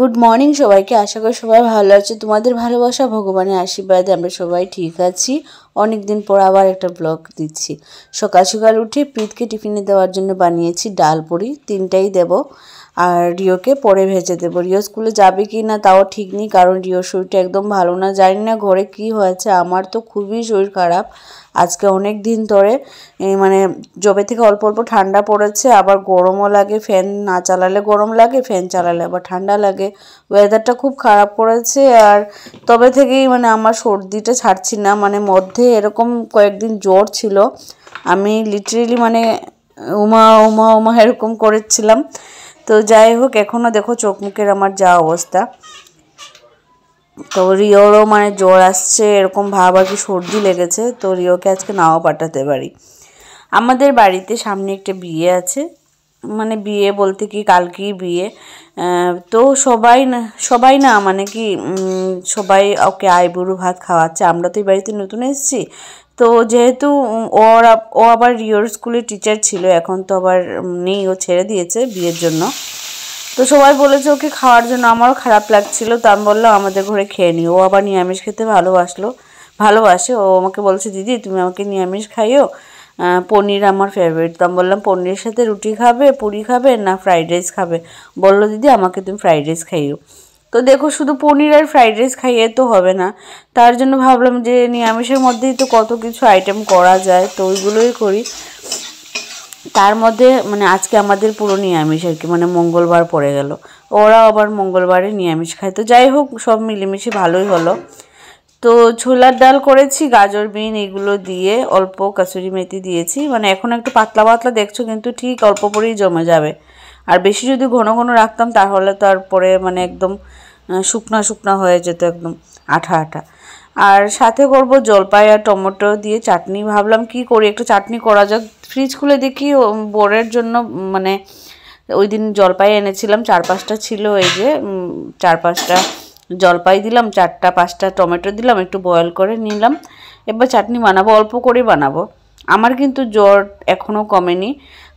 Good morning সবাইকে। আশা করি সবাই ভালো আছে। তোমাদের ভালোবাসা ভগবানের আশীর্বাদে আমরা সবাই ঠিক আছি। অনেক দিন পর আবার একটা ব্লগ দিচ্ছি। সকাল সকাল উঠে প্রীতকে টিফিনে দেওয়ার জন্য বানিয়েছি ডাল পুরি, 3টাই দেব। আর রিওকে পরে ভেজে দেবো। রিও স্কুলে যাবে কি না তাও ঠিক নেই, কারণ রিওর শরীরটা একদম ভালো না। জানি না ঘরে কি হয়েছে, আমার তো খুবই শরীর খারাপ আজকে অনেক দিন ধরে। মানে যবে থেকে অল্প অল্প ঠান্ডা পড়েছে, আবার গরমও লাগে। ফ্যান না চালালে গরম লাগে, ফ্যান চালালে আবার ঠান্ডা লাগে। ওয়েদারটা খুব খারাপ করেছে। আর তবে থেকেই মানে আমার সর্দিটা ছাড়ছি না। মানে মধ্যে এরকম কয়েকদিন জ্বর ছিল, আমি লিটারেলি মানে উমা উমা উমা এরকম করেছিলাম। তো যাই হোক, এখনও দেখো চোখ মুখের আমার যা অবস্থা। তো রিওরও মানে জ্বর আসছে এরকম ভাব, আর কি সর্দি লেগেছে। তো রিওকে আজকে নাও পাঠাতে পারি। আমাদের বাড়িতে সামনে একটা বিয়ে আছে, মানে বিয়ে বলতে কি কালকেই বিয়ে। তো সবাই না মানে কি সবাই ওকে আইবুড়ো ভাত খাওয়াচ্ছে। আমরা তো এই বাড়িতে নতুন এসেছি, তো যেহেতু ও আবার রিওর স্কুলের টিচার ছিল, এখন তো আবার নেই, ও ছেড়ে দিয়েছে বিয়ের জন্য। তো সবাই বলেছে ওকে খাওয়ার জন্য, আমারও খারাপ লাগছিল। তো আমি বললাম আমাদের ঘরে খেয়ে নিও। ও আবার নিরামিষ খেতে ভালোবাসে। ও আমাকে বলছে দিদি তুমি আমাকে নিরামিষ খাইও, পনির আমার ফেভারিট। তো আমি বললাম পনিরের সাথে রুটি খাবে, পুরি খাবে না ফ্রাইড রাইস খাবে? বললো দিদি আমাকে তুমি ফ্রাইড রাইস খাইও। তো দেখো শুধু পনির আর ফ্রাইড রাইস খাইয়ে তো হবে না, তার জন্য ভাবলাম যে নিরামিষের মধ্যেই তো কত কিছু আইটেম করা যায়, তো ওইগুলোই করি। তার মধ্যে মানে আজকে আমাদের পুরো নিরামিষ আর কি, মানে মঙ্গলবার পড়ে গেল। ওরা আবার মঙ্গলবারে নিরামিষ খায়। তো যাই হোক, সব মিলেমিশে ভালোই হলো। তো ছোলার ডাল করেছি, গাজর বিন এগুলো দিয়ে, অল্প কাসুরি মেথি দিয়েছি। মানে এখন একটু পাতলা পাতলা দেখছো, কিন্তু ঠিক অল্প করেই জমে যাবে। আর বেশি যদি ঘন ঘন রাখতাম তাহলে তারপরে মানে একদম শুকনা শুকনা হয়ে যেত, একদম আঠা আঠা। আর সাথে করব জলপাই আর টমেটো দিয়ে চাটনি। ভাবলাম কি করি, একটু চাটনি করা যাক। ফ্রিজ খুলে দেখি বোরের জন্য মানে ওই দিন জলপাই এনেছিলাম, 4-5টা ছিল। এই যে 4-5টা জলপাই দিলাম, 4-5টা টমেটো দিলাম, একটু বয়েল করে নিলাম। এবার চাটনি বানাবো, অল্প করে বানাবো। আমার কিন্তু জ্বর এখনও কমেনি।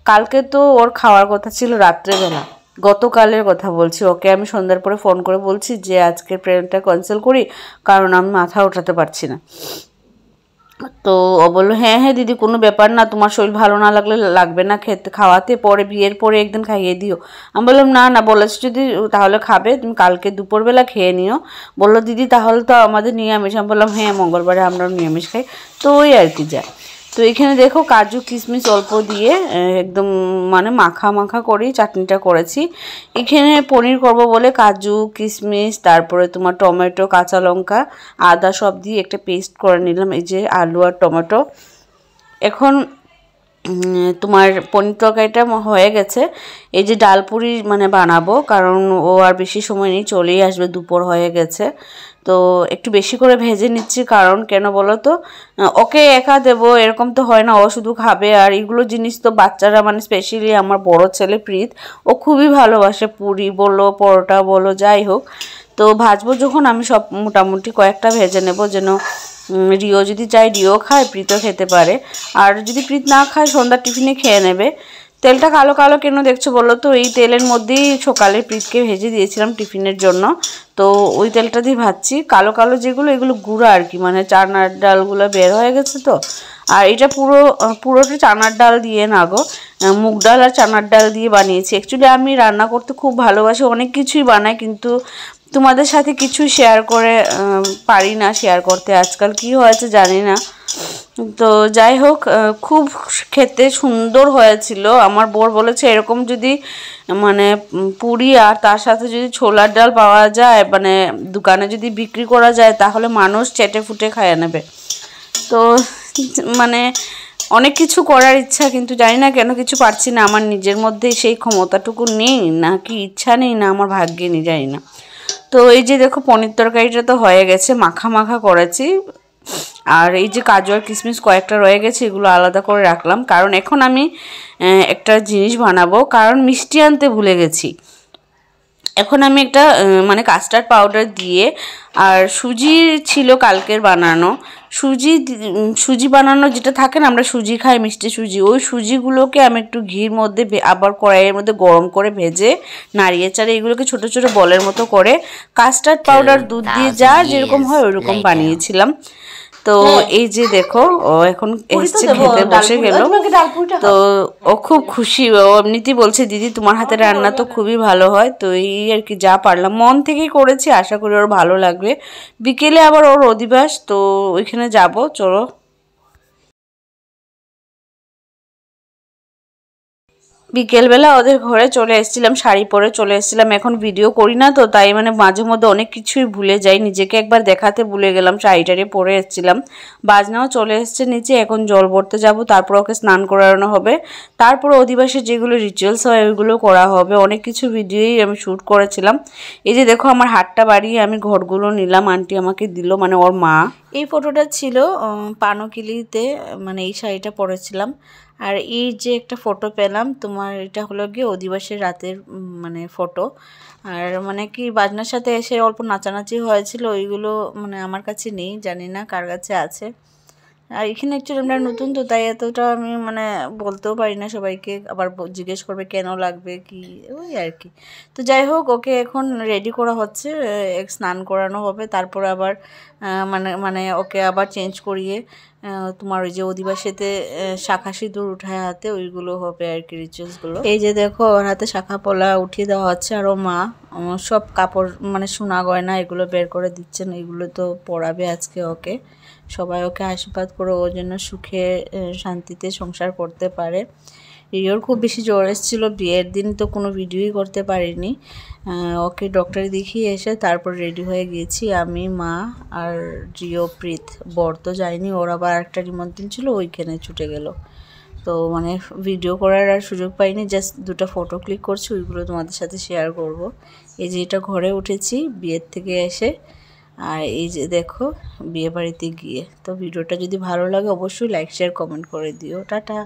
কালকে তো ওর খাওয়ার কথা ছিল রাত্রেবেলা, গতকালের কথা বলছি। ওকে আমি সন্ধ্যার পরে ফোন করে বলছি যে আজকের প্লেনটা ক্যান্সেল করি, কারণ আমি মাথা ওঠাতে পারছি না। তো ও বললো হ্যাঁ হ্যাঁ দিদি কোনো ব্যাপার না, তোমার শরীর ভালো না লাগলে লাগবে না খাওয়াতে, পরে বিয়ের পরে একদিন খাইয়ে দিও। আমি বললাম না না, বলেছি যদি তাহলে খাবে, তুমি কালকে দুপুরবেলা খেয়ে নিও। বললো দিদি তাহলে তো আমাদের নিরামিষ। আমি বললাম হ্যাঁ মঙ্গলবারে আমরা নিরামিষ খাই। তো ওই আর কি যায়। তো এখানে দেখো কাজু কিশমিশ অল্প দিয়ে একদম মানে মাখা মাখা করেই চাটনিটা করেছি। এখানে পনির করব বলে কাজু কিশমিশ, তারপরে তোমার টমেটো, কাঁচা লঙ্কা, আদা সব দিয়ে একটা পেস্ট করে নিলাম। এই যে আলু আর টমেটো। এখন তোমার পনির তরকারিটা হয়ে গেছে। এই যে ডাল পুরি মানে বানাবো, কারণ ও আর বেশি সময় নেই, চলেই আসবে, দুপুর হয়ে গেছে। তো একটু বেশি করে ভেজে নিচ্ছি, কারণ কেন বলো তো, ওকে একা দেবো এরকম তো হয় না, ও শুধু খাবে। আর এইগুলো জিনিস তো বাচ্চারা মানে স্পেশালি আমার বড় ছেলে প্রীত, ও খুবই ভালোবাসে, পুরি বলো পরোটা বলো যাই হোক। তো ভাজবো যখন আমি সব মোটামুটি কয়েকটা ভেজে নেব, যেন রিও যদি চাই রিও খায়, প্রীতও খেতে পারে। আর যদি প্রীত না খায় সন্ধ্যার টিফিনে খেয়ে নেবে। তেলটা কালো কালো কেন দেখছো বলো তো? এই তেলের মধ্যেই সকালে প্রীতকে ভেজে দিয়েছিলাম টিফিনের জন্য, তো ওই তেলটা দিয়ে ভাজছি। কালো কালো যেগুলো এগুলো গুঁড়া আর কি, মানে চানার ডালগুলো বের হয়ে গেছে তো। আর এটা পুরোটা চানার ডাল দিয়ে না গো, মুগ ডাল আর চানার ডাল দিয়ে বানিয়েছি। অ্যাকচুয়ালি আমি রান্না করতে খুব ভালোবাসি, অনেক কিছুই বানাই, কিন্তু তোমাদের সাথে কিছু শেয়ার করে পারি না শেয়ার করতে। আজকাল কি হয়েছে জানি না। তো যাই হোক, খুব খেতে সুন্দর হয়েছিল। আমার বর বলেছে এরকম যদি মানে পুরি আর তার সাথে যদি ছোলার ডাল পাওয়া যায়, মানে দোকানে যদি বিক্রি করা যায়, তাহলে মানুষ চেটে ফুটে খাইয়ে নেবে। তো মানে অনেক কিছু করার ইচ্ছা, কিন্তু জানি না কেন কিছু পারছি না। আমার নিজের মধ্যে সেই ক্ষমতাটুকু নেই, না কি ইচ্ছা নেই, না আমার ভাগ্যে নেই, জানি না। তো এই যে দেখো পনির তরকারিটা তো হয়ে গেছে, মাখা মাখা করেছি। আর এই যে কাজু আর কিশমিশ কয়েকটা রয়ে গেছে, এগুলো আলাদা করে রাখলাম, কারণ এখন আমি একটা জিনিস বানাবো, কারণ মিষ্টি আনতে ভুলে গেছি। এখন আমি একটা মানে কাস্টার্ড পাউডার দিয়ে আর সুজি ছিল কালকের বানানো সুজি বানানো যেটা থাকে না, আমরা সুজি খাই মিষ্টি সুজি, ওই সুজিগুলোকে আমি একটু ঘির মধ্যে আবার কড়াইয়ের মধ্যে গরম করে ভেজে নাড়িয়ে চাড়িয়ে এগুলোকে ছোট ছোট বলের মতো করে কাস্টার্ড পাউডার দুধ দিয়ে যা যেরকম হয় ওইরকম বানিয়েছিলাম। তো এই যে দেখো ও এখন এসছে, খেতে বসে গেল। তো ও খুব খুশি, ও এমনিতেই বলছে দিদি তোমার হাতে রান্না তো খুবই ভালো হয়। তো এই আর কি যা পারলাম মন থেকেই করেছি, আশা করি ওর ভালো লাগবে। বিকেলে আবার ওর অধিবাস, তো ওইখানে যাব, চলো। বিকেলবেলা ওদের ঘরে চলে এসেছিলাম, শাড়ি পরে চলে এসেছিলাম। এখন ভিডিও করি না তো তাই মানে মাঝে মধ্যে অনেক কিছুই ভুলে যাই, নিজেকে একবার দেখাতে ভুলে গেলাম, শাড়িটারি পরে এসেছিলাম। বাজনাও চলে এসছে নিচে, এখন জল ভরতে যাব, তারপর ওকে স্নান করানো হবে, তারপর অধিবাসে যেগুলো রিচুয়ালস হয় ওইগুলো করা হবে। অনেক কিছু ভিডিওই আমি শ্যুট করেছিলাম। এই যে দেখো আমার হাতটা বাড়িয়ে আমি ঘরগুলো নিলাম, আন্টি আমাকে দিল, মানে ওর মা। এই ফটোটা ছিল পানকিলিতে, মানে এই শাড়িটা পরেছিলাম। আর এই যে একটা ফটো পেলাম তোমার, এটা হলো গিয়ে অধিবাসের রাতের মানে ফটো। আর মানে কি বাজনার সাথে এসে অল্প নাচানাচি হয়েছিল, ওইগুলো মানে আমার কাছে নেই, জানি না কার কাছে আছে। আর এখানে অ্যাকচুয়ালি আমরা নতুন তো তাই এতটা আমি মানে বলতেও পারি না সবাইকে, আবার জিজ্ঞেস করবে কেন লাগবে কি, ওই আর কি। তো যাই হোক ওকে এখন রেডি করা হচ্ছে, স্নান করানো হবে, তারপর আবার মানে মানে ওকে আবার চেঞ্জ করিয়ে তোমার ওই যে অধিবাসীতে শাখা সিঁদুর উঠায় হাতে, ওইগুলো হবে আর কি রিচুয়ালসগুলো। এই যে দেখো ওর হাতে শাখা পলা উঠিয়ে দেওয়া হচ্ছে, আর ও মা সব কাপড় মানে সোনা গয়না এগুলো বের করে দিচ্ছেন, এগুলো তো পরাবে আজকে ওকে। সবাই ওকে আশীর্বাদ করে ও যেন সুখে শান্তিতে সংসার করতে পারে। রিওর খুব বেশি জ্বর এসেছিলো, বিয়ের দিন তো কোনো ভিডিওই করতে পারিনি। ওকে ডক্টরে দেখিয়ে এসে তারপর রেডি হয়ে গিয়েছি আমি, মা আর রিও, প্রীত। বর তো যায়নি, ওর আবার একটা নিমন্ত্রণ ছিল, ওইখানে ছুটে গেল। তো মানে ভিডিও করার আর সুযোগ পাইনি, জাস্ট দুটো ফটো ক্লিক করছি, ওইগুলো তোমাদের সাথে শেয়ার করব। এই যে এটা ঘরে উঠেছি বিয়ের থেকে এসে, আর এই যে দেখো বিয়ে বাড়িতে গিয়ে। তো ভিডিওটা যদি ভালো লাগে অবশ্যই লাইক শেয়ার কমেন্ট করে দিও। টাটা।